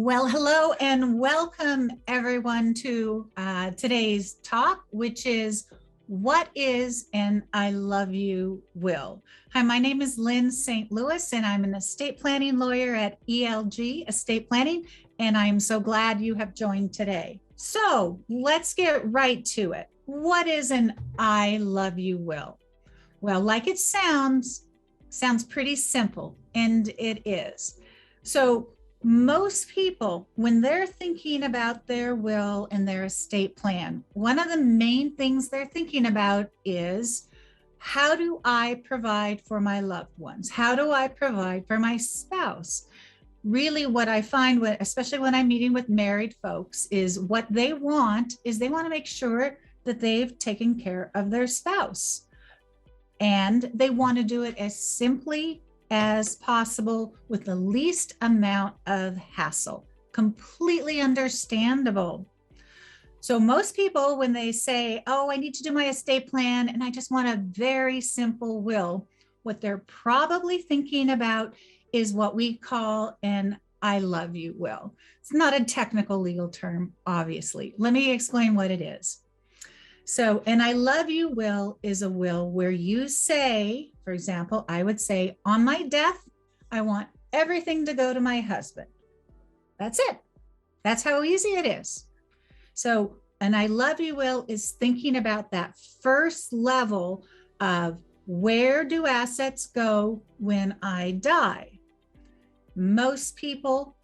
Well, hello and welcome everyone to today's talk, which is what is an I love you will. Hi, my name is Lynn St. Louis and I'm an estate planning lawyer at ELG Estate Planning, and I'm so glad you have joined today. So let's get right to it. What is an I love you will? Well, like it sounds pretty simple, and it is. So most people, when they're thinking about their will and their estate plan, one of the main things they're thinking about is, how do I provide for my loved ones? How do I provide for my spouse? Really, what I find, especially when I'm meeting with married folks, is what they want is they want to make sure that they've taken care of their spouse. And they want to do it as simply as possible with the least amount of hassle. Completely understandable. So most people, when they say, oh, I need to do my estate plan and I just want a very simple will, what they're probably thinking about is what we call an I love you will. It's not a technical legal term, obviously. Let me explain what it is. So an I love you will is a will where you say, for example, I would say, on my death, I want everything to go to my husband. That's it. That's how easy it is. So an I love you will is thinking about that first level of, where do assets go when I die? Most people,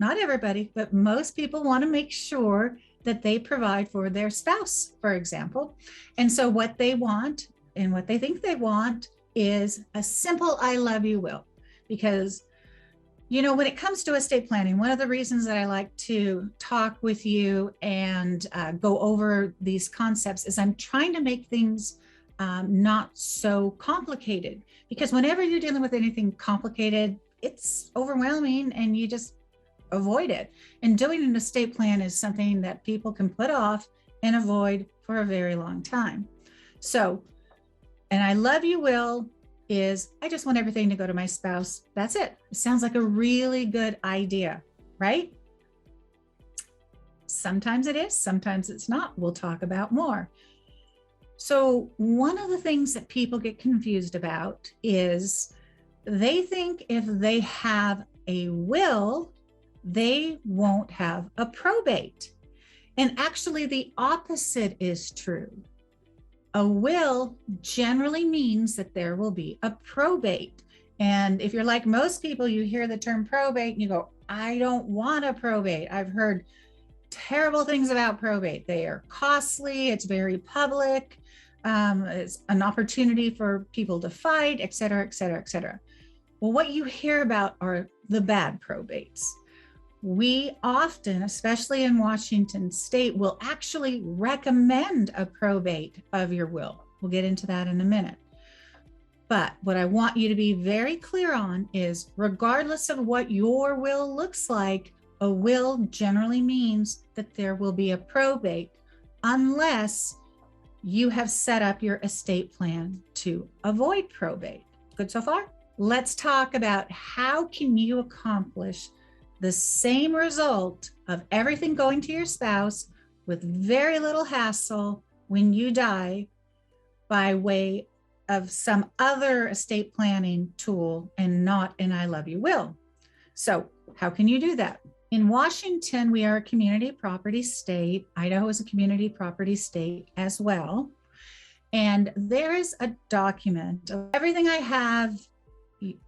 not everybody, but most people want to make sure that they provide for their spouse, for example. And so what they want and what they think they want is a simple I love you will. Because, you know, when it comes to estate planning, one of the reasons that I like to talk with you and go over these concepts is I'm trying to make things not so complicated. Because whenever you're dealing with anything complicated, it's overwhelming and you just avoid it. And doing an estate plan is something that people can put off and avoid for a very long time. So, and I love you will is, I just want everything to go to my spouse. That's it. It sounds like a really good idea, right? Sometimes it is, sometimes it's not. We'll talk about more. So one of the things that people get confused about is they think if they have a will, they won't have a probate. And actually the opposite is true. A will generally means that there will be a probate. And if you're like most people, you hear the term probate and you go, I don't want a probate. I've heard terrible things about probate. They are costly, it's very public, it's an opportunity for people to fight, et cetera, et cetera, et cetera. Well, what you hear about are the bad probates. We often, especially in Washington state, will actually recommend a probate of your will. We'll get into that in a minute. But what I want you to be very clear on is, regardless of what your will looks like, a will generally means that there will be a probate unless you have set up your estate plan to avoid probate. Good so far? Let's talk about how can you accomplish the same result of everything going to your spouse with very little hassle when you die by way of some other estate planning tool and not an I love you will. So how can you do that? In Washington, we are a community property state. Idaho is a community property state as well. And there is a document of everything I have.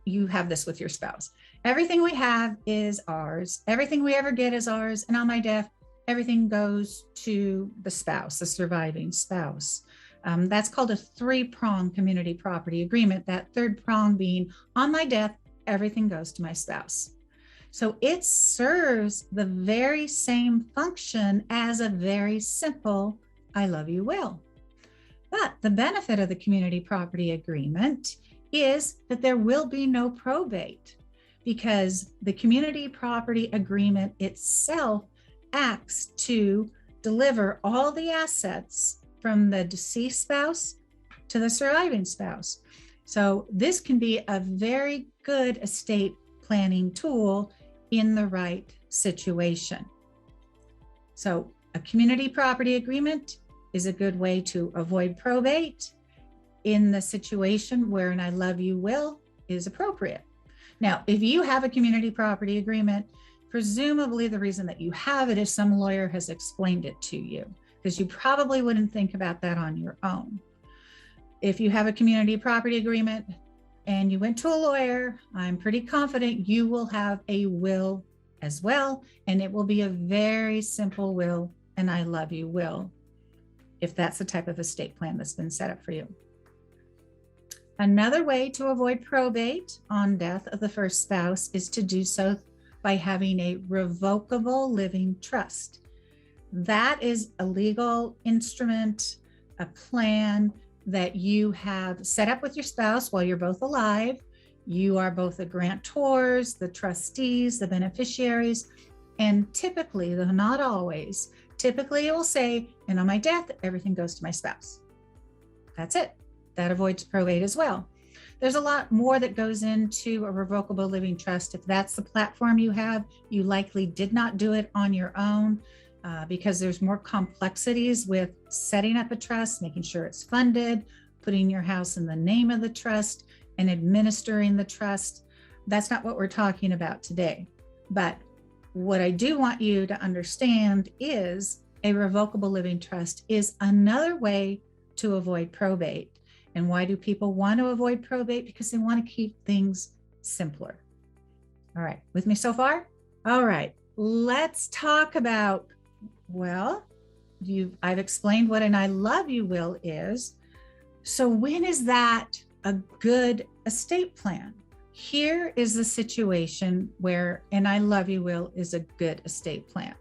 You have this with your spouse. Everything we have is ours. Everything we ever get is ours. And on my death, everything goes to the spouse, the surviving spouse. That's called a three-prong community property agreement. That third prong being, on my death, everything goes to my spouse. So it serves the very same function as a very simple I love you will. But the benefit of the community property agreement is that there will be no probate, because the community property agreement itself acts to deliver all the assets from the deceased spouse to the surviving spouse. So this can be a very good estate planning tool in the right situation. So a community property agreement is a good way to avoid probate in the situation where an I love you will is appropriate. Now, if you have a community property agreement, presumably the reason that you have it is some lawyer has explained it to you, because you probably wouldn't think about that on your own. If you have a community property agreement and you went to a lawyer, I'm pretty confident you will have a will as well, and it will be a very simple will, and I love you will, if that's the type of estate plan that's been set up for you. Another way to avoid probate on death of the first spouse is to do so by having a revocable living trust. That is a legal instrument, a plan that you have set up with your spouse while you're both alive. You are both the grantors, the trustees, the beneficiaries, and typically, though not always, typically it will say, and on my death, everything goes to my spouse. That's it. That avoids probate as well. There's a lot more that goes into a revocable living trust. If that's the platform you have, you likely did not do it on your own because there's more complexities with setting up a trust, making sure it's funded, putting your house in the name of the trust, and administering the trust. That's not what we're talking about today. But what I do want you to understand is a revocable living trust is another way to avoid probate. And why do people want to avoid probate? Because they want to keep things simpler. All right, with me so far? All right, let's talk about, well, I've explained what an I love you will is. So when is that a good estate plan? Here is the situation where an I love you will is a good estate plan.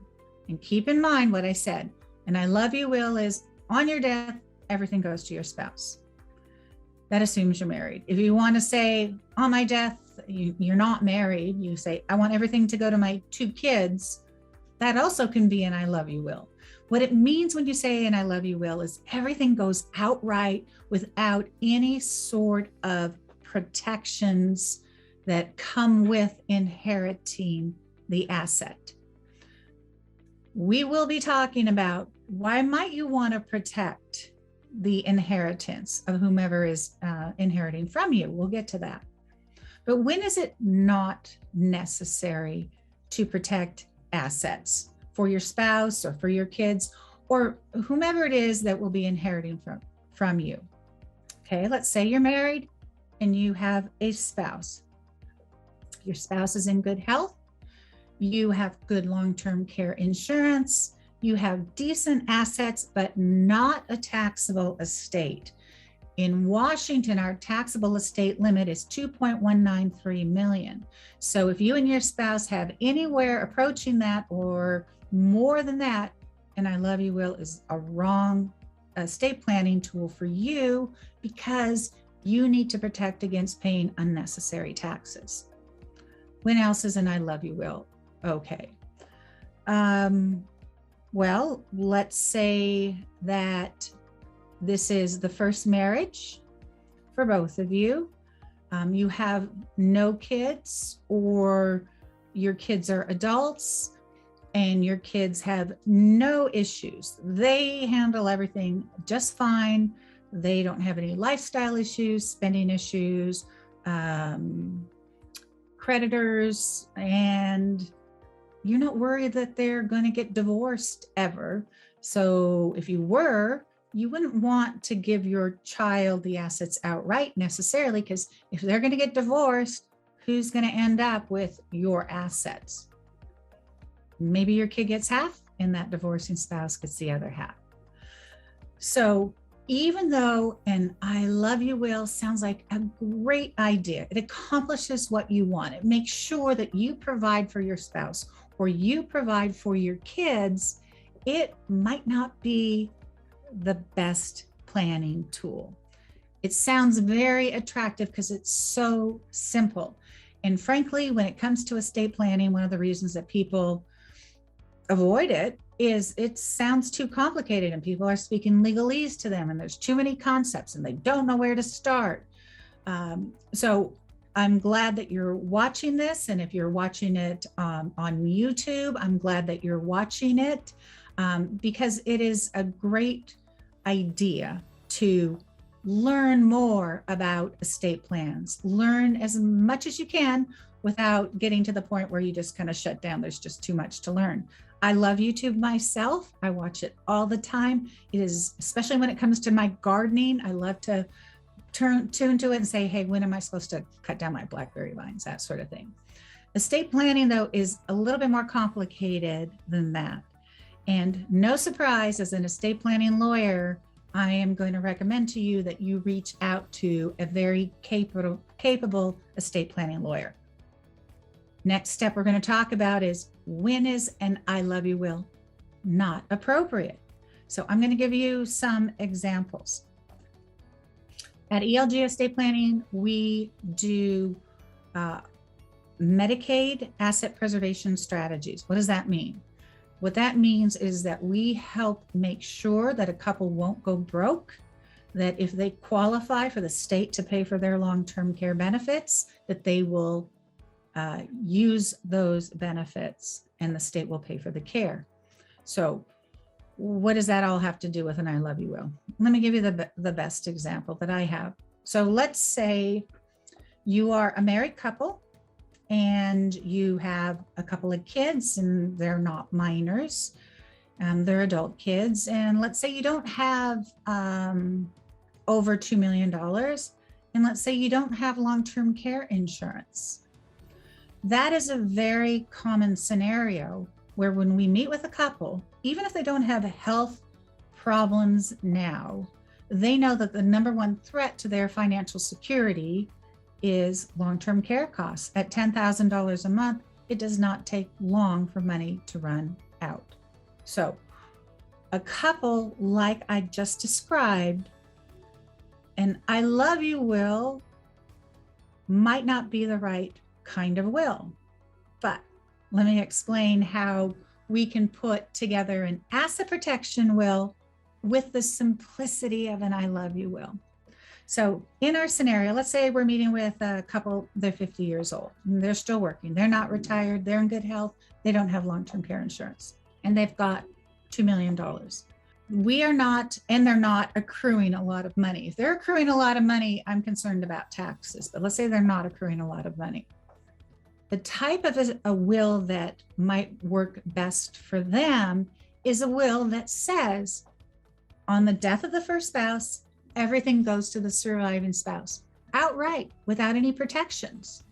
And keep in mind what I said, an I love you will is on your death, everything goes to your spouse. That assumes you're married. If you want to say, on my death, you're not married, you say, I want everything to go to my 2 kids, that also can be an I love you will. What it means when you say an I love you will is everything goes outright without any sort of protections that come with inheriting the asset. We will be talking about why might you want to protect the inheritance of whomever is inheriting from you. We'll get to that. But when is it not necessary to protect assets for your spouse or for your kids or whomever it is that will be inheriting from you? Okay, let's say you're married and you have a spouse. Your spouse is in good health. You have good long-term care insurance. You have decent assets, but not a taxable estate. In Washington, our taxable estate limit is $2.193 million. So if you and your spouse have anywhere approaching that or more than that, and I love you will is a wrong estate planning tool for you because you need to protect against paying unnecessary taxes. When else is an I love you will? Okay. Well, let's say that this is the first marriage for both of you. You have no kids or your kids are adults and your kids have no issues. They handle everything just fine. They don't have any lifestyle issues, spending issues, creditors, and you're not worried that they're going to get divorced ever. So if you were, you wouldn't want to give your child the assets outright necessarily, because if they're going to get divorced, who's going to end up with your assets? Maybe your kid gets half and that divorcing spouse gets the other half. So even though an I love you will sounds like a great idea, it accomplishes what you want. It makes sure that you provide for your spouse or you provide for your kids. It might not be the best planning tool. It sounds very attractive because it's so simple. And frankly, when it comes to estate planning, one of the reasons that people avoid it is it sounds too complicated and people are speaking legalese to them and there's too many concepts and they don't know where to start. So I'm glad that you're watching this. And if you're watching it on YouTube, I'm glad that you're watching it because it is a great idea to learn more about estate plans. Learn as much as you can without getting to the point where you just kind of shut down. There's just too much to learn. I love YouTube myself. I watch it all the time. It is, especially when it comes to my gardening, I love to tune to it and say, hey, when am I supposed to cut down my blackberry vines, that sort of thing. Estate planning, though, is a little bit more complicated than that. And no surprise, as an estate planning lawyer, I am going to recommend to you that you reach out to a very capable estate planning lawyer. Next step we're going to talk about is, when is an I love you will not appropriate? So I'm going to give you some examples. At ELG Estate Planning, we do Medicaid asset preservation strategies. What does that mean? What that means is that we help make sure that a couple won't go broke, that if they qualify for the state to pay for their long-term care benefits, that they will use those benefits and the state will pay for the care. So what does that all have to do with an I love you will? Let me give you the best example that I have. So let's say you are a married couple and you have a couple of kids and they're not minors, they're adult kids. And let's say you don't have over $2 million. And let's say you don't have long-term care insurance. That is a very common scenario where when we meet with a couple, even if they don't have health problems now, they know that the number one threat to their financial security is long-term care costs. At $10,000 a month, it does not take long for money to run out. So a couple like I just described, and I love you will might not be the right kind of will. But let me explain how we can put together an asset protection will with the simplicity of an I love you will. So in our scenario, let's say we're meeting with a couple, they're 50 years old, and they're still working. They're not retired, they're in good health, they don't have long-term care insurance, and they've got $2 million. We are not, and they're not accruing a lot of money. If they're accruing a lot of money, I'm concerned about taxes, but let's say they're not accruing a lot of money. The type of a will that might work best for them is a will that says, on the death of the first spouse, everything goes to the surviving spouse outright without any protections.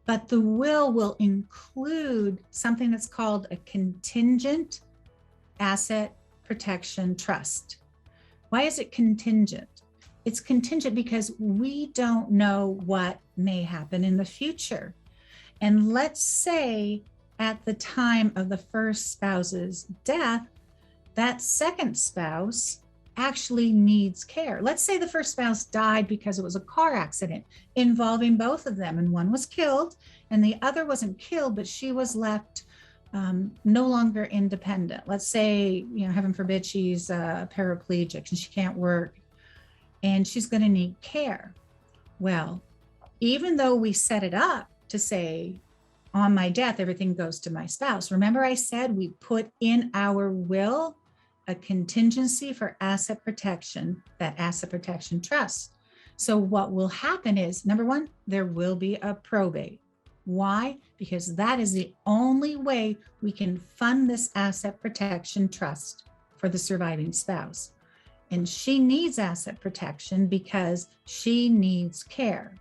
But the will include something that's called a contingent asset protection trust. Why is it contingent? It's contingent because we don't know what may happen in the future. And let's say at the time of the first spouse's death, that second spouse actually needs care. Let's say the first spouse died because it was a car accident involving both of them, and one was killed and the other wasn't killed, but she was left no longer independent. Let's say, heaven forbid, she's paraplegic and she can't work and she's going to need care. Well, even though we set it up to say, on my death, everything goes to my spouse. Remember I said we put in our will a contingency for asset protection, that asset protection trust. So what will happen is, number one, there will be a probate. Why? Because that is the only way we can fund this asset protection trust for the surviving spouse. And she needs asset protection because she needs care.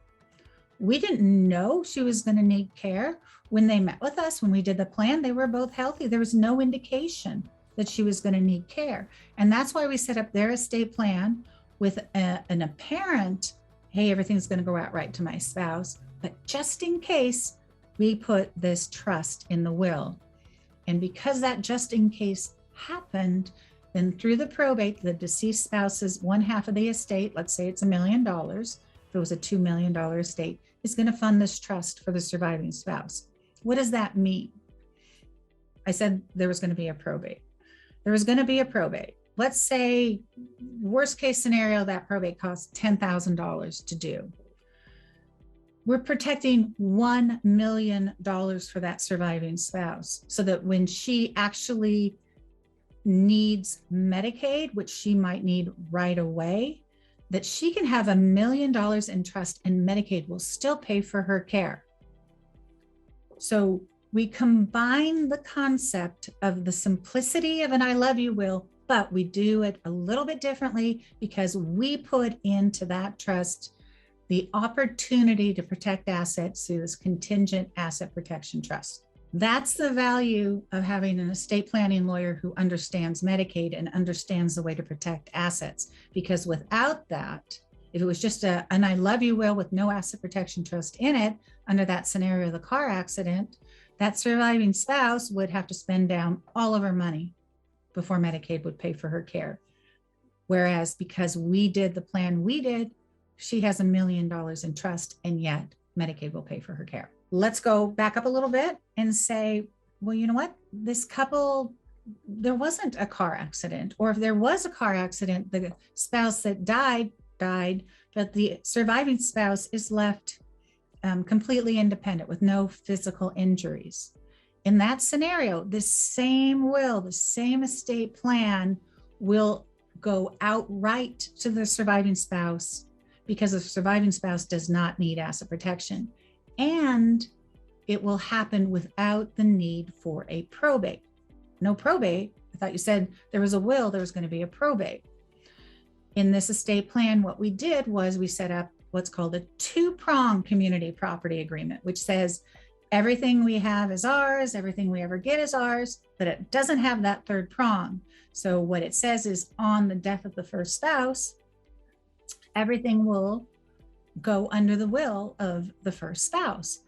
We didn't know she was going to need care. When they met with us, when we did the plan, they were both healthy. There was no indication that she was going to need care. And that's why we set up their estate plan with an apparent, hey, everything's going to go out right to my spouse. But just in case, we put this trust in the will. And because that just in case happened, then through the probate, the deceased spouse's one half of the estate, let's say it's $1 million, if it was a $2 million estate, is going to fund this trust for the surviving spouse. What does that mean? I said there was going to be a probate. There was going to be a probate. Let's say, worst case scenario, that probate costs $10,000 to do. we're protecting $1 million for that surviving spouse, so that when she actually needs Medicaid, which she might need right away, that she can have $1 million in trust and Medicaid will still pay for her care. So we combine the concept of the simplicity of an I love you will, but we do it a little bit differently because we put into that trust the opportunity to protect assets through this contingent asset protection trust. That's the value of having an estate planning lawyer who understands Medicaid and understands the way to protect assets. Because without that, if it was just an I love you will with no asset protection trust in it, under that scenario of the car accident, that surviving spouse would have to spend down all of her money before Medicaid would pay for her care. Whereas because we did the plan we did, she has $1 million in trust, and yet Medicaid will pay for her care. Let's go back up a little bit and say, well, you know what? This couple, there wasn't a car accident, or if there was a car accident, the spouse that died, but the surviving spouse is left completely independent with no physical injuries. In that scenario, the same will, the same estate plan will go outright to the surviving spouse because the surviving spouse does not need asset protection. And it will happen without the need for a probate. No probate. I thought you said there was a will, there was going to be a probate. In this estate plan, what we did was we set up what's called a two-prong community property agreement, which says everything we have is ours, everything we ever get is ours, but it doesn't have that third prong. So what it says is on the death of the first spouse, everything will go under the will of the first spouse.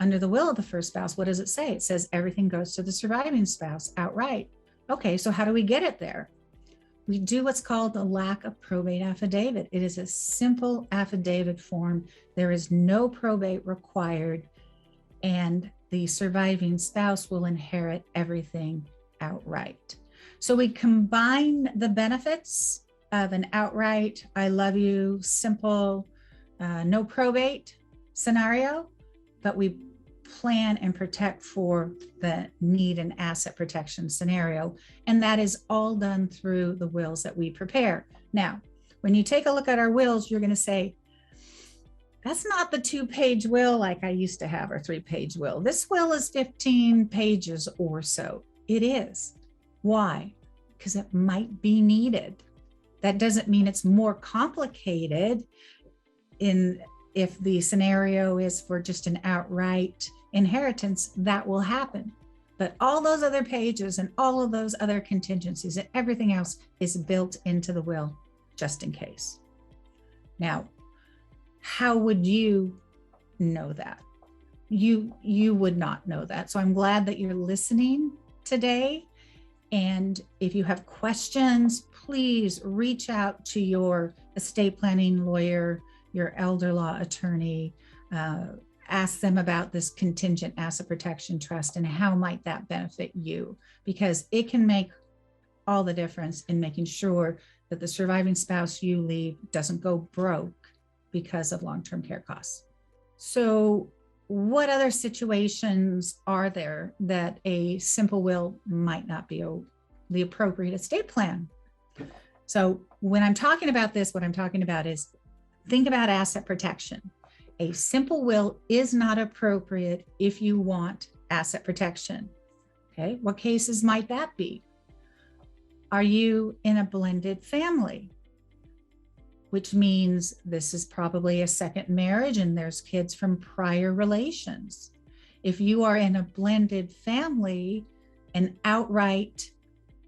Under the will of the first spouse, what does it say? It says everything goes to the surviving spouse outright. Okay, so how do we get it there? We do what's called the lack of probate affidavit. It is a simple affidavit form. There is no probate required, and the surviving spouse will inherit everything outright. So we combine the benefits of an outright, I love you, simple, no probate scenario, but we plan and protect for the need and asset protection scenario. And that is all done through the wills that we prepare. Now, when you take a look at our wills, you're going to say, that's not the 2-page will like I used to have, or 3-page will. This will is 15 pages or so. It is. Why? Because it might be needed. That doesn't mean it's more complicated if the scenario is for just an outright inheritance, that will happen. But all those other pages and all of those other contingencies and everything else is built into the will just in case. Now, how would you know that? You would not know that. So I'm glad that you're listening today. And if you have questions, please reach out to your estate planning lawyer, your elder law attorney, ask them about this contingent asset protection trust and how might that benefit you, because it can make all the difference in making sure that the surviving spouse you leave doesn't go broke because of long-term care costs. So what other situations are there that a simple will might not be the appropriate estate plan? So when I'm talking about this, what I'm talking about is, think about asset protection. A simple will is not appropriate if you want asset protection. Okay, what cases might that be? Are you in a blended family? Which means this is probably a second marriage and there's kids from prior relations. If you are in a blended family, an outright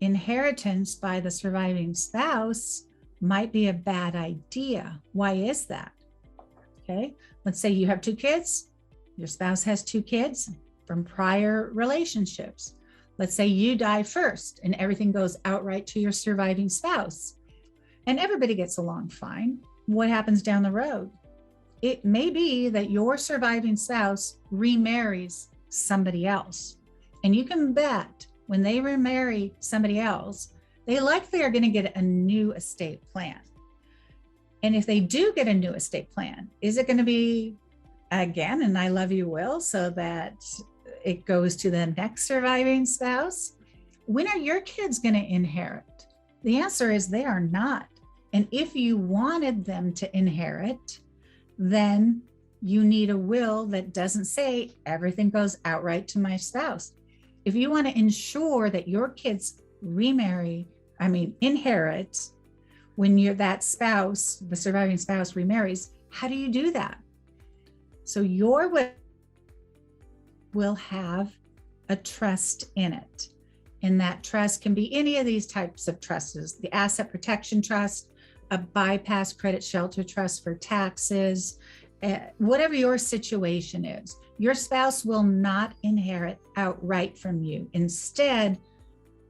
inheritance by the surviving spouse might be a bad idea. Why is that? Okay, let's say you have 2 kids, your spouse has 2 kids from prior relationships. Let's say you die first and everything goes outright to your surviving spouse and everybody gets along fine. What happens down the road? It may be that your surviving spouse remarries somebody else. And you can bet when they remarry somebody else, they likely are going to get a new estate plan. And if they do get a new estate plan, is it going to be again, an I love you will, so that it goes to the next surviving spouse. When are your kids going to inherit? The answer is they are not. And if you wanted them to inherit, then you need a will that doesn't say everything goes outright to my spouse. If you want to ensure that your kids inherit when that spouse, the surviving spouse, remarries, how do you do that? So your will have a trust in it. And that trust can be any of these types of trusts: the asset protection trust, a bypass credit shelter trust for taxes, whatever your situation is. Your spouse will not inherit outright from you. Instead,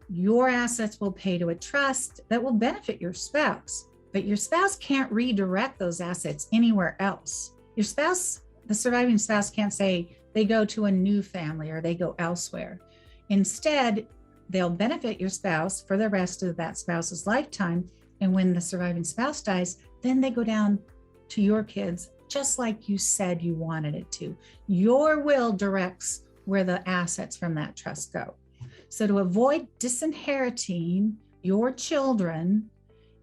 your assets will pay to a trust that will benefit your spouse, but your spouse can't redirect those assets anywhere else. Your spouse, the surviving spouse, can't say they go to a new family or they go elsewhere. Instead, they'll benefit your spouse for the rest of that spouse's lifetime. And when the surviving spouse dies, then they go down to your kids, just like you said you wanted it to. Your will directs where the assets from that trust go. So to avoid disinheriting your children,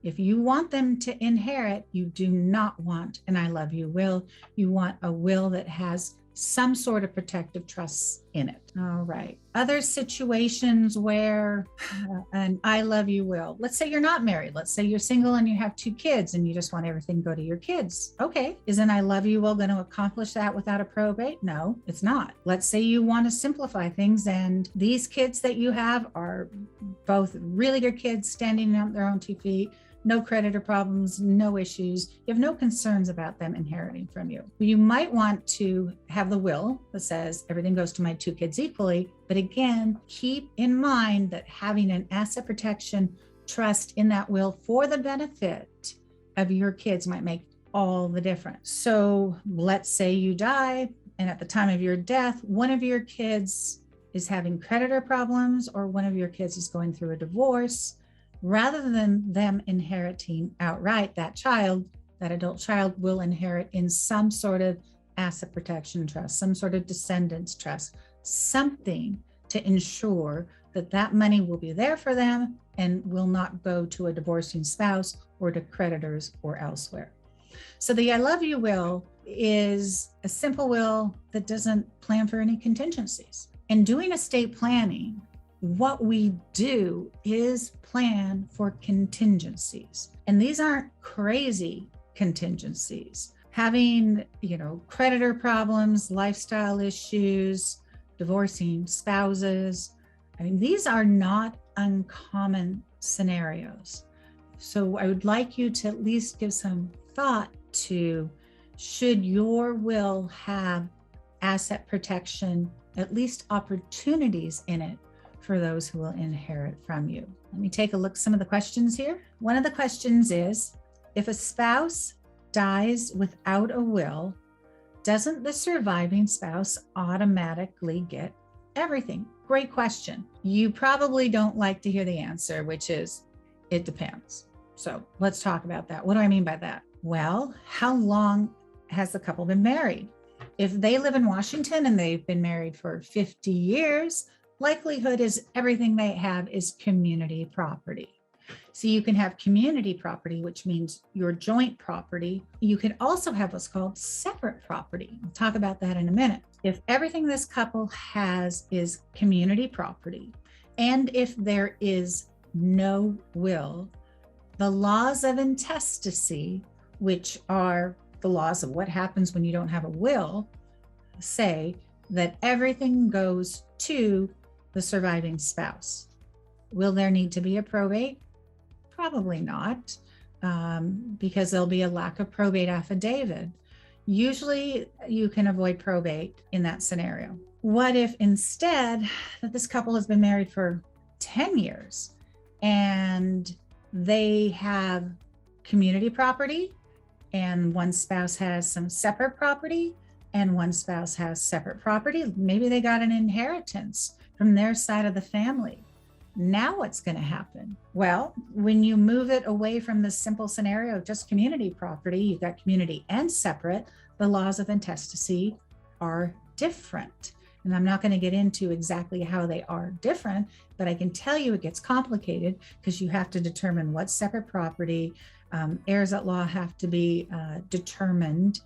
if you want them to inherit, you do not want an I love you will. You want a will that has some sort of protective trusts in it. All right. Other situations where an I love you will. Let's say you're not married. Let's say you're single and you have 2 kids and you just want everything to go to your kids. Okay. Is an I love you will going to accomplish that without a probate? No, it's not. Let's say you want to simplify things and these kids that you have are both really good kids, standing on their own 2 feet. No creditor problems, no issues. You have no concerns about them inheriting from you. You might want to have the will that says everything goes to my 2 kids equally. But again, keep in mind that having an asset protection trust in that will for the benefit of your kids might make all the difference. So let's say you die, and at the time of your death, one of your kids is having creditor problems or one of your kids is going through a divorce. Rather than them inheriting outright, that adult child will inherit in some sort of asset protection trust, some sort of descendants trust, something to ensure that that money will be there for them and will not go to a divorcing spouse or to creditors or elsewhere. So the I love you will is a simple will that doesn't plan for any contingencies. And doing estate planning, what we do is plan for contingencies. And these aren't crazy contingencies. Having, creditor problems, lifestyle issues, divorcing spouses. These are not uncommon scenarios. So I would like you to at least give some thought to, should your will have asset protection, at least opportunities in it, for those who will inherit from you. Let me take a look at some of the questions here. One of the questions is, if a spouse dies without a will, doesn't the surviving spouse automatically get everything? Great question. You probably don't like to hear the answer, which is, it depends. So let's talk about that. What do I mean by that? Well, how long has the couple been married? If they live in Washington and they've been married for 50 years, likelihood is everything they have is community property. So you can have community property, which means your joint property. You can also have what's called separate property. We'll talk about that in a minute. If everything this couple has is community property, and if there is no will, the laws of intestacy, which are the laws of what happens when you don't have a will, say that everything goes to the surviving spouse. Will there need to be a probate? Probably not, because there'll be a lack of probate affidavit. Usually you can avoid probate in that scenario. What if instead that this couple has been married for 10 years and they have community property and one spouse has some separate property and one spouse has separate property? Maybe they got an inheritance from their side of the family. Now what's going to happen? Well, when you move it away from this simple scenario of just community property, you've got community and separate, the laws of intestacy are different. And I'm not going to get into exactly how they are different, but I can tell you it gets complicated because you have to determine what's separate property. Heirs at law have to be determined,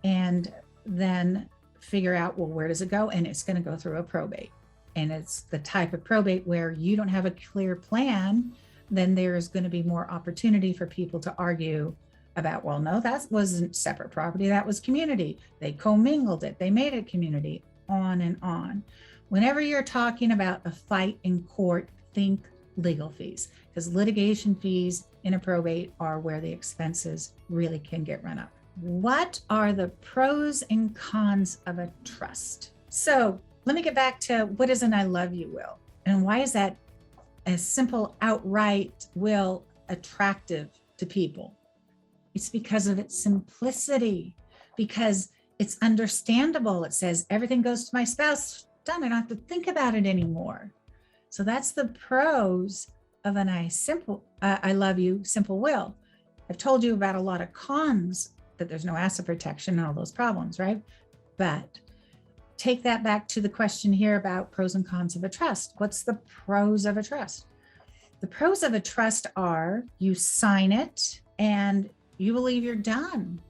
and then figure out, well, where does it go? And it's going to go through a probate. And it's the type of probate where you don't have a clear plan, then there's going to be more opportunity for people to argue about, well, no, that wasn't separate property, that was community. They commingled it, they made it community, on and on. Whenever you're talking about a fight in court, think legal fees, because litigation fees in a probate are where the expenses really can get run up. What are the pros and cons of a trust? So let me get back to what is an I love you will, and why is that a simple outright will attractive to people? It's because of its simplicity, because it's understandable. It says everything goes to my spouse, done. I don't have to think about it anymore. So that's the pros of an I love you simple will. I've told you about a lot of cons, that there's no asset protection and all those problems, right? But take that back to the question here about pros and cons of a trust. What's the pros of a trust? The pros of a trust are you sign it and you believe you're done,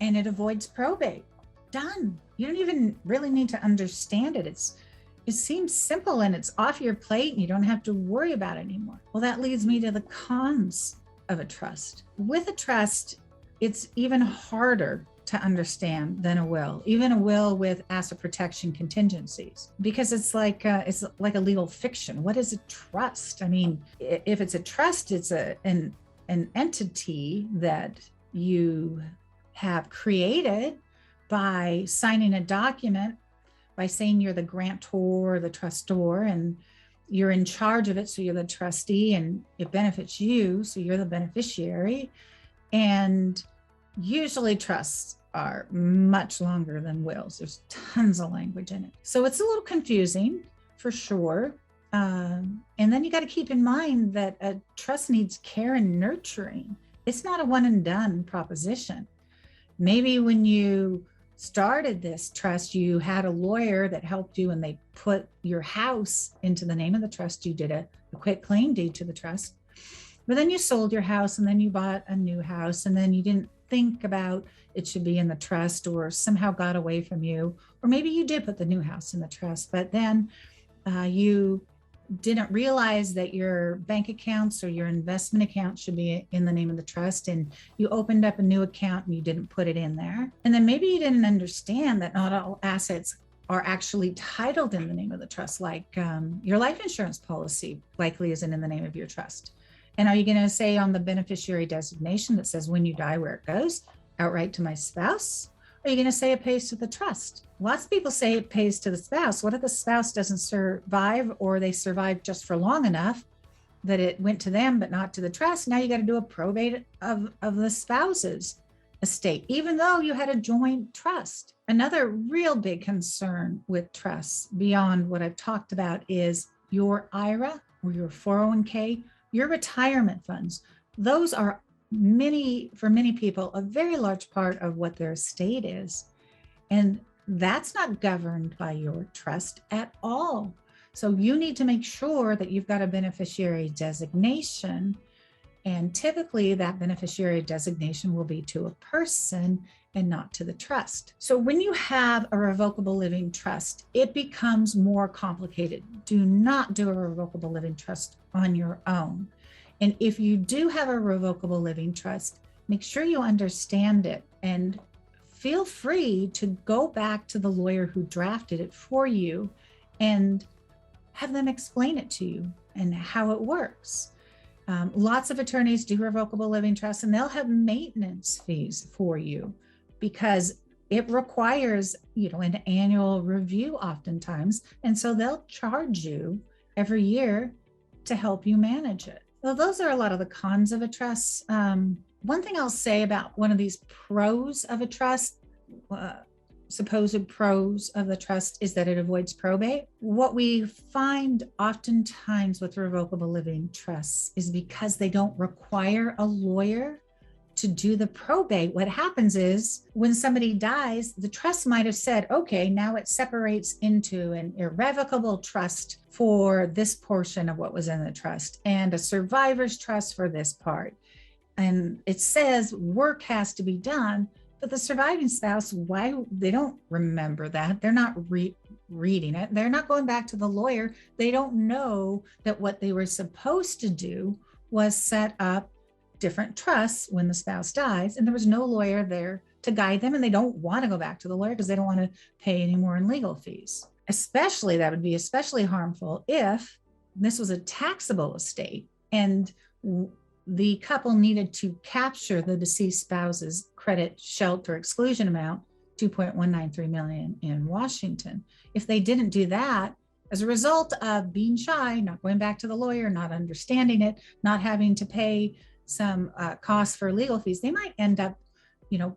and it avoids probate. Done. You don't even really need to understand it. It seems simple and it's off your plate and you don't have to worry about it anymore. Well, that leads me to the cons of a trust. With a trust, it's even harder to understand than a will, even a will with asset protection contingencies, because it's like a legal fiction. What is a trust? I mean, if it's a trust, it's an entity that you have created by signing a document, by saying you're the grantor or the trustor, and you're in charge of it, so you're the trustee, and it benefits you, so you're the beneficiary. And usually trusts are much longer than wills. There's tons of language in it. So it's a little confusing for sure. And then you got to keep in mind that a trust needs care and nurturing. It's not a one and done proposition. Maybe when you started this trust, you had a lawyer that helped you and they put your house into the name of the trust. You did a quit claim deed to the trust, but then you sold your house and then you bought a new house, and then you didn't think about it should be in the trust, or somehow got away from you, or maybe you did put the new house in the trust, but then you didn't realize that your bank accounts or your investment account should be in the name of the trust, and you opened up a new account and you didn't put it in there. And then maybe you didn't understand that not all assets are actually titled in the name of the trust, like your life insurance policy likely isn't in the name of your trust. And are you going to say on the beneficiary designation that says when you die where it goes, outright to my spouse? Or are you going to say it pays to the trust? Lots of people say it pays to the spouse. What if the spouse doesn't survive, or they survived just for long enough that it went to them but not to the trust? Now you got to do a probate of the spouse's estate, even though you had a joint trust. Another real big concern with trusts beyond what I've talked about is your IRA or your 401k, your retirement funds. Those are for many people, a very large part of what their estate is. And that's not governed by your trust at all. So you need to make sure that you've got a beneficiary designation. And typically that beneficiary designation will be to a person and not to the trust. So when you have a revocable living trust, it becomes more complicated. Do not do a revocable living trust on your own. And if you do have a revocable living trust, make sure you understand it, and feel free to go back to the lawyer who drafted it for you and have them explain it to you and how it works. Lots of attorneys do revocable living trusts, and they'll have maintenance fees for you because it requires, an annual review oftentimes. And so they'll charge you every year to help you manage it. Well, those are a lot of the cons of a trust. One thing I'll say about one of these pros of a trust, supposed pros of the trust, is that it avoids probate. What we find oftentimes with revocable living trusts is because they don't require a lawyer to do the probate, what happens is when somebody dies, the trust might have said, okay, now it separates into an irrevocable trust for this portion of what was in the trust and a survivor's trust for this part. And it says work has to be done, but the surviving spouse, why they don't remember that. They're not reading it. They're not going back to the lawyer. They don't know that what they were supposed to do was set up different trusts when the spouse dies, and there was no lawyer there to guide them, and they don't want to go back to the lawyer because they don't want to pay any more in legal fees. Especially, that would be especially harmful if this was a taxable estate and the couple needed to capture the deceased spouse's credit shelter exclusion amount, $2.193 million in Washington. If they didn't do that, as a result of being shy, not going back to the lawyer, not understanding it, not having to pay some costs for legal fees, they might end up,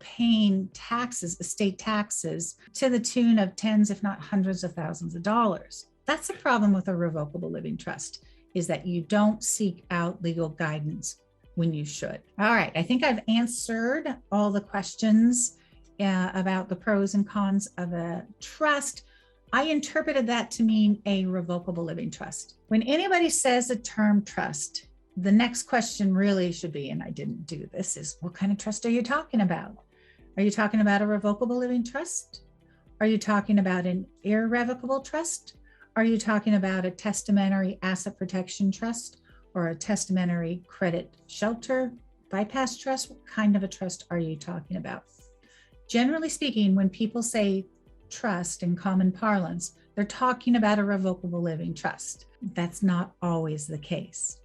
paying taxes, estate taxes, to the tune of tens, if not hundreds of thousands of dollars. That's the problem with a revocable living trust, is that you don't seek out legal guidance when you should. All right, I think I've answered all the questions about the pros and cons of a trust. I interpreted that to mean a revocable living trust. When anybody says the term trust, the next question really should be, and I didn't do this, is what kind of trust are you talking about? Are you talking about a revocable living trust? Are you talking about an irrevocable trust? Are you talking about a testamentary asset protection trust or a testamentary credit shelter bypass trust? What kind of a trust are you talking about? Generally speaking, when people say trust in common parlance, they're talking about a revocable living trust. That's not always the case.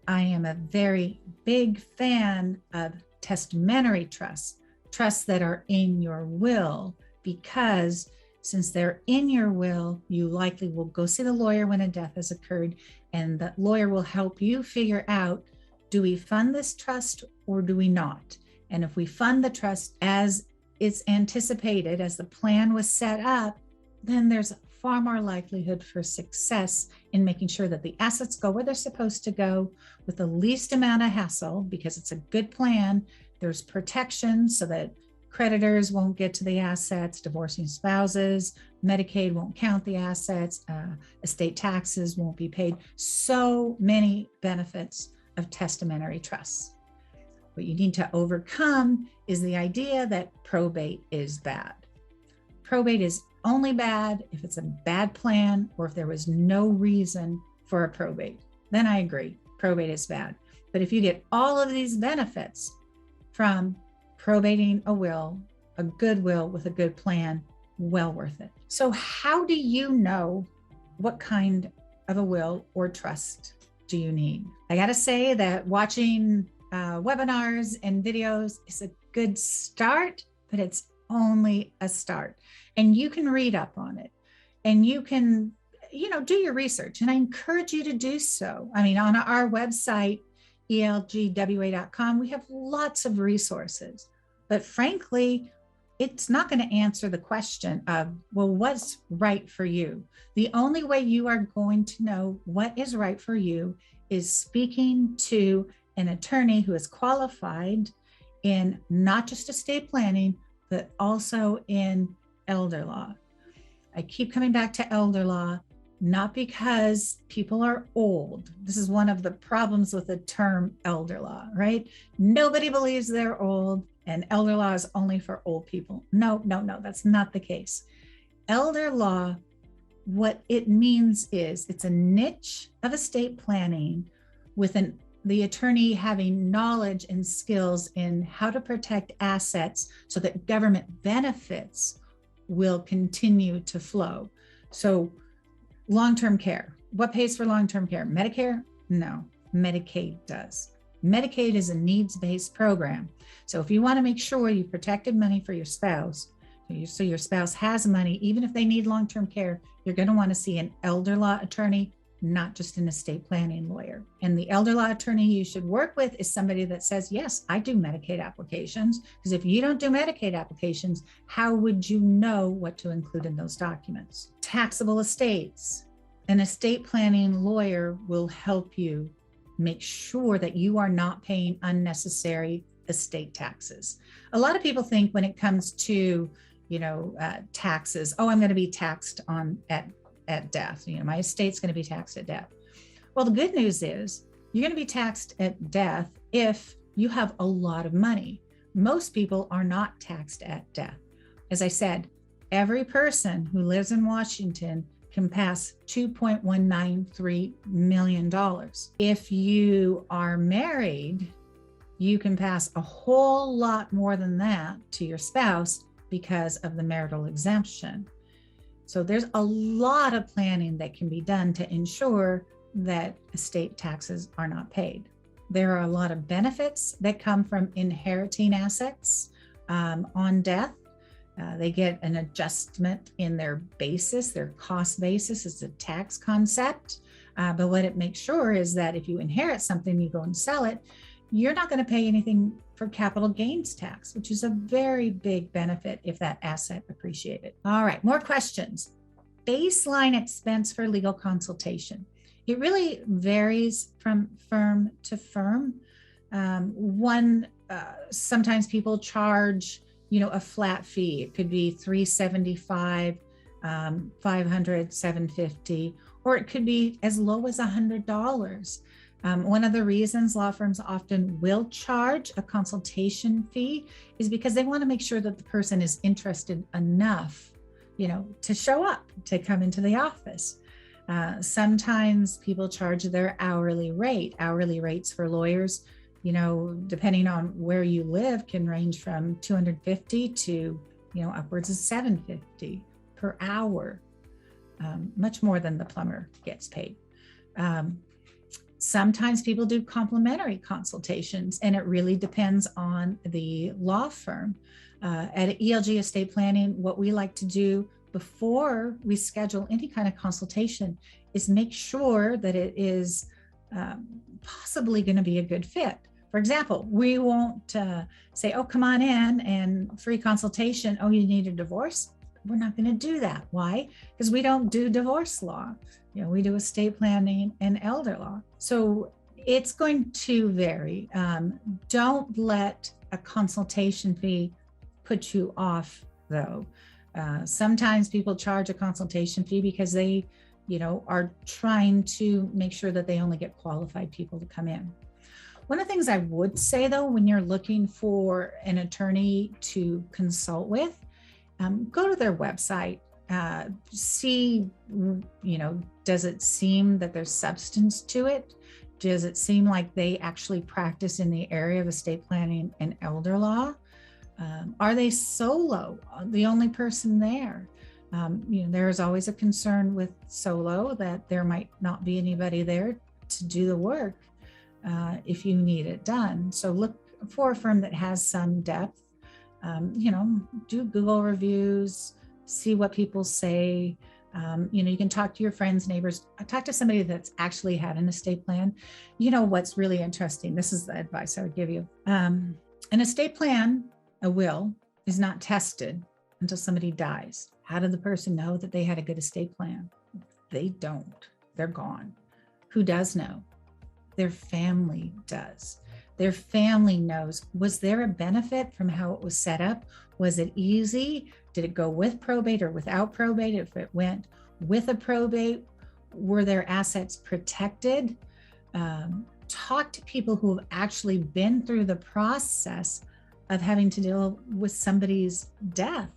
I am a very big fan of testamentary trusts that are in your will, because since they're in your will, you likely will go see the lawyer when a death has occurred, and the lawyer will help you figure out, do we fund this trust or do we not? And if we fund the trust as it's anticipated, as the plan was set up, then there's far more likelihood for success in making sure that the assets go where they're supposed to go with the least amount of hassle, because it's a good plan. There's protection so that creditors won't get to the assets, divorcing spouses, Medicaid won't count the assets, estate taxes won't be paid. So many benefits of testamentary trusts. What you need to overcome is the idea that probate is bad. Probate is only bad if it's a bad plan or if there was no reason for a probate. Then I agree, probate is bad. But if you get all of these benefits from probating a will, a good will with a good plan, well worth it. So how do you know what kind of a will or trust do you need? I gotta say that watching webinars and videos is a good start, but it's only a start. And you can read up on it and you can, do your research. And I encourage you to do so. I mean, on our website, elgwa.com, we have lots of resources. But frankly, it's not going to answer the question of, well, what's right for you? The only way you are going to know what is right for you is speaking to an attorney who is qualified in not just estate planning, but also in elder law. I keep coming back to elder law, not because people are old. This is one of the problems with the term elder law, right? Nobody believes they're old, and elder law is only for old people. No, that's not the case. Elder law, what it means is it's a niche of estate planning with the attorney having knowledge and skills in how to protect assets so that government benefits will continue to flow. So long-term care, what pays for long-term care? Medicare? No, Medicaid does. Medicaid is a needs-based program. So if you want to make sure you protected money for your spouse, so your spouse has money, even if they need long-term care, you're going to want to see an elder law attorney, not just an estate planning lawyer. And the elder law attorney you should work with is somebody that says, yes, I do Medicaid applications. Because if you don't do Medicaid applications, how would you know what to include in those documents? Taxable estates. An estate planning lawyer will help you make sure that you are not paying unnecessary estate taxes. A lot of people think when it comes to, taxes, oh, I'm going to be taxed at death. My estate's going to be taxed at death. Well, the good news is you're going to be taxed at death if you have a lot of money. Most people are not taxed at death. As I said, every person who lives in Washington can pass $2.193 million. If you are married, you can pass a whole lot more than that to your spouse because of the marital exemption. So there's a lot of planning that can be done to ensure that estate taxes are not paid. There are a lot of benefits that come from inheriting assets on death. They get an adjustment in their basis, their cost basis. It's a tax concept. But what it makes sure is that if you inherit something, you go and sell it, you're not going to pay anything for capital gains tax, which is a very big benefit if that asset appreciated. All right, more questions. Baseline expense for legal consultation. It really varies from firm to firm. Sometimes people charge, a flat fee. It could be $375, $500, $750, or it could be as low as $100. One of the reasons law firms often will charge a consultation fee is because they want to make sure that the person is interested enough, to show up, to come into the office. Sometimes people charge their hourly rate. Hourly rates for lawyers, depending on where you live, can range from $250 to, upwards of $750 per hour, much more than the plumber gets paid. Sometimes people do complimentary consultations, and it really depends on the law firm. At ELG Estate Planning, what we like to do before we schedule any kind of consultation is make sure that it is possibly going to be a good fit. For example, we won't say, oh, come on in and free consultation. Oh, you need a divorce? We're not going to do that. Why? Because we don't do divorce law. We do estate planning and elder law. So it's going to vary. Don't let a consultation fee put you off, though. Sometimes people charge a consultation fee because they, are trying to make sure that they only get qualified people to come in. One of the things I would say, though, when you're looking for an attorney to consult with, go to their website, see, does it seem that there's substance to it? Does it seem like they actually practice in the area of estate planning and elder law? Are they solo, the only person there? There's always a concern with solo that there might not be anybody there to do the work if you need it done. So look for a firm that has some depth. Do Google reviews, see what people say. You can talk to your friends, neighbors, talk to somebody that's actually had an estate plan. What's really interesting, this is the advice I would give you. An estate plan, a will, is not tested until somebody dies. How did the person know that they had a good estate plan? They don't. They're gone. Who does know? Their family does. Their family knows. Was there a benefit from how it was set up? Was it easy? Did it go with probate or without probate? If it went with a probate, were their assets protected? Talk to people who have actually been through the process of having to deal with somebody's death,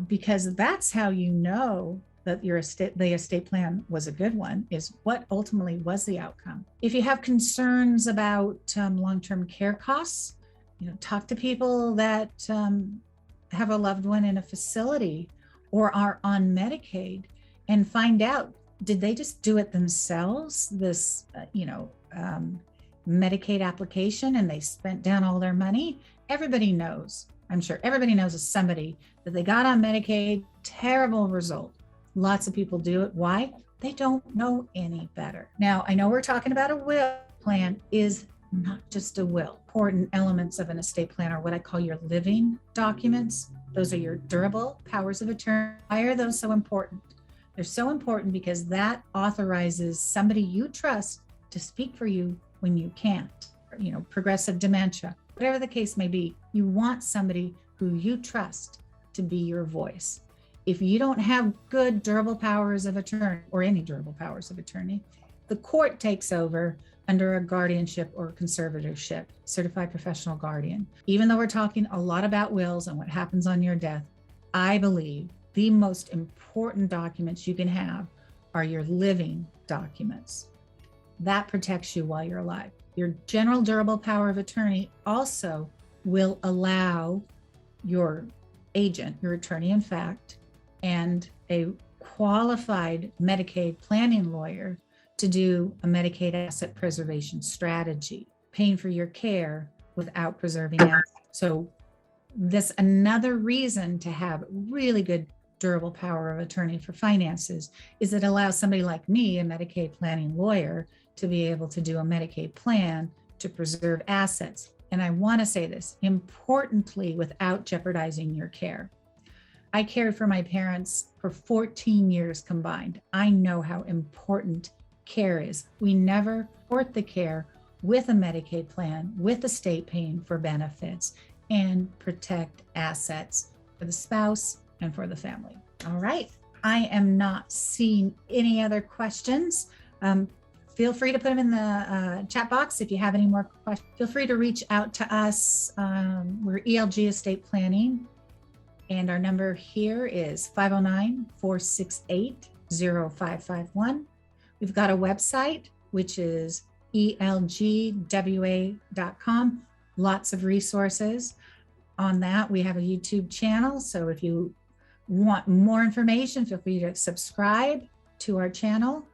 because that's how you know that the estate plan was a good one, is what ultimately was the outcome. If you have concerns about long-term care costs, talk to people that have a loved one in a facility or are on Medicaid and find out, did they just do it themselves, this Medicaid application, and they spent down all their money? Everybody knows, I'm sure everybody knows of somebody that they got on Medicaid, terrible result. Lots of people do it. Why? They don't know any better. Now, I know we're talking about a will. Plan is not just a will. Important elements of an estate plan are what I call your living documents. Those are your durable powers of attorney. Why are those so important? They're so important because that authorizes somebody you trust to speak for you when you can't. Progressive dementia. whatever the case may be, you want somebody who you trust to be your voice. If you don't have good durable powers of attorney or any durable powers of attorney, the court takes over under a guardianship or conservatorship, certified professional guardian. Even though we're talking a lot about wills and what happens on your death, I believe the most important documents you can have are your living documents. That protects you while you're alive. Your general durable power of attorney also will allow your agent, your attorney in fact, and a qualified Medicaid planning lawyer to do a Medicaid asset preservation strategy, paying for your care without preserving assets. So this another reason to have really good durable power of attorney for finances is it allows somebody like me, a Medicaid planning lawyer, to be able to do a Medicaid plan to preserve assets. And I want to say this, importantly, without jeopardizing your care. I cared for my parents for 14 years combined. I know how important care is. We never support the care with a Medicaid plan, with the state paying for benefits, and protect assets for the spouse and for the family. All right. I am not seeing any other questions. Feel free to put them in the chat box if you have any more questions. Feel free to reach out to us. We're ELG Estate Planning, and our number here is 509-468-0551. We've got a website, which is elgwa.com. Lots of resources on that. We have a YouTube channel, so if you want more information, feel free to subscribe to our channel.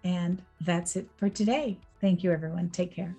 And that's it for today. Thank you, everyone. Take care.